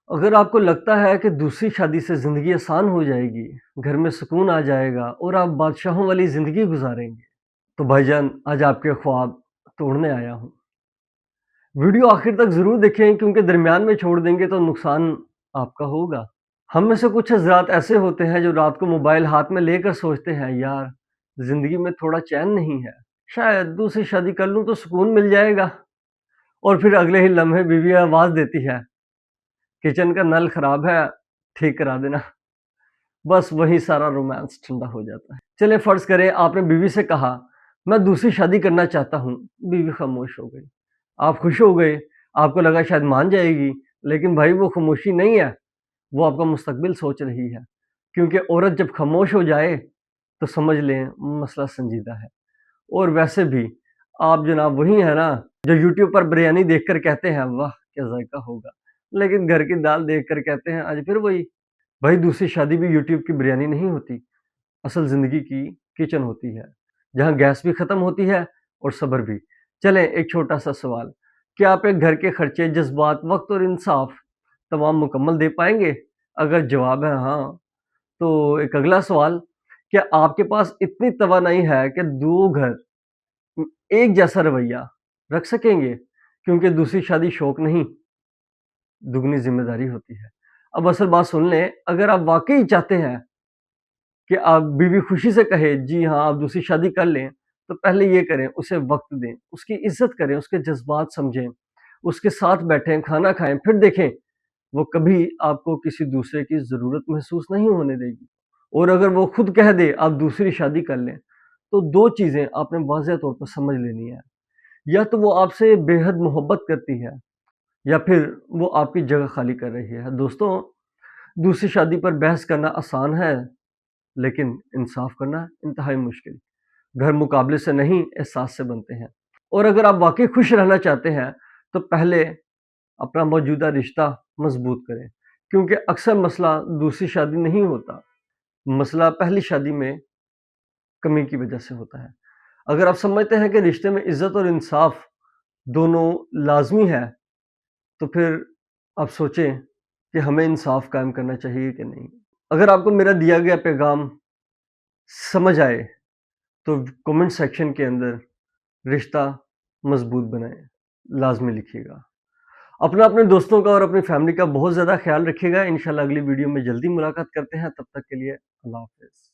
اگر آپ کو لگتا ہے کہ دوسری شادی سے زندگی آسان ہو جائے گی، گھر میں سکون آ جائے گا اور آپ بادشاہوں والی زندگی گزاریں گے، تو بھائی جان آج آپ کے خواب توڑنے آیا ہوں۔ ویڈیو آخر تک ضرور دیکھیں کیونکہ درمیان میں چھوڑ دیں گے تو نقصان آپ کا ہوگا۔ ہم میں سے کچھ حضرات ایسے ہوتے ہیں جو رات کو موبائل ہاتھ میں لے کر سوچتے ہیں یار زندگی میں تھوڑا چین نہیں ہے، شاید دوسری شادی کر لوں تو سکون مل جائے گا، اور پھر اگلے ہی لمحے بیوی آواز دیتی ہے کچن کا نل خراب ہے ٹھیک کرا دینا، بس وہی سارا رومانس ٹھنڈا ہو جاتا ہے۔ چلے فرض کریں آپ نے بیوی سے کہا میں دوسری شادی کرنا چاہتا ہوں، بیوی خاموش ہو گئی، آپ خوش ہو گئے، آپ کو لگا شاید مان جائے گی، لیکن بھائی وہ خاموشی نہیں ہے، وہ آپ کا مستقبل سوچ رہی ہے، کیونکہ عورت جب خاموش ہو جائے تو سمجھ لیں مسئلہ سنجیدہ ہے۔ اور ویسے بھی آپ جناب وہی ہیں نا جو یوٹیوب پر بریانی دیکھ کر کہتے ہیں واہ کیا ذائقہ ہوگا، لیکن گھر کی دال دیکھ کر کہتے ہیں آج پھر وہی۔ بھائی دوسری شادی بھی یوٹیوب کی بریانی نہیں ہوتی، اصل زندگی کی کچن ہوتی ہے، جہاں گیس بھی ختم ہوتی ہے اور صبر بھی۔ چلیں ایک چھوٹا سا سوال، کیا آپ ایک گھر کے خرچے، جذبات، وقت اور انصاف تمام مکمل دے پائیں گے؟ اگر جواب ہے ہاں تو ایک اگلا سوال، کیا آپ کے پاس اتنی توانائی ہے کہ دو گھر ایک جیسا رویہ رکھ سکیں گے؟ کیونکہ دوسری شادی شوق نہیں، دگنی ذمہ داری ہوتی ہے۔ اب اصل بات سن لیں، اگر آپ واقعی چاہتے ہیں کہ آپ بیوی خوشی سے کہے جی ہاں آپ دوسری شادی کر لیں، تو پہلے یہ کریں اسے وقت دیں، اس کی عزت کریں، اس کے جذبات سمجھیں، اس کے ساتھ بیٹھیں، کھانا کھائیں، پھر دیکھیں وہ کبھی آپ کو کسی دوسرے کی ضرورت محسوس نہیں ہونے دے گی۔ اور اگر وہ خود کہہ دے آپ دوسری شادی کر لیں تو دو چیزیں آپ نے واضح طور پر سمجھ لینی ہے، یا تو وہ آپ سے بے حد محبت کرتی ہے یا پھر وہ آپ کی جگہ خالی کر رہی ہے۔ دوستوں دوسری شادی پر بحث کرنا آسان ہے لیکن انصاف کرنا انتہائی مشکل۔ گھر مقابلے سے نہیں احساس سے بنتے ہیں، اور اگر آپ واقعی خوش رہنا چاہتے ہیں تو پہلے اپنا موجودہ رشتہ مضبوط کریں، کیونکہ اکثر مسئلہ دوسری شادی نہیں ہوتا، مسئلہ پہلی شادی میں کمی کی وجہ سے ہوتا ہے۔ اگر آپ سمجھتے ہیں کہ رشتے میں عزت اور انصاف دونوں لازمی ہے تو پھر آپ سوچیں کہ ہمیں انصاف قائم کرنا چاہیے کہ نہیں۔ اگر آپ کو میرا دیا گیا پیغام سمجھ آئے تو کمنٹ سیکشن کے اندر رشتہ مضبوط بنائیں لازمی لکھیے گا۔ اپنے دوستوں کا اور اپنی فیملی کا بہت زیادہ خیال رکھیے گا۔ انشاءاللہ اگلی ویڈیو میں جلدی ملاقات کرتے ہیں، تب تک کے لیے اللہ حافظ۔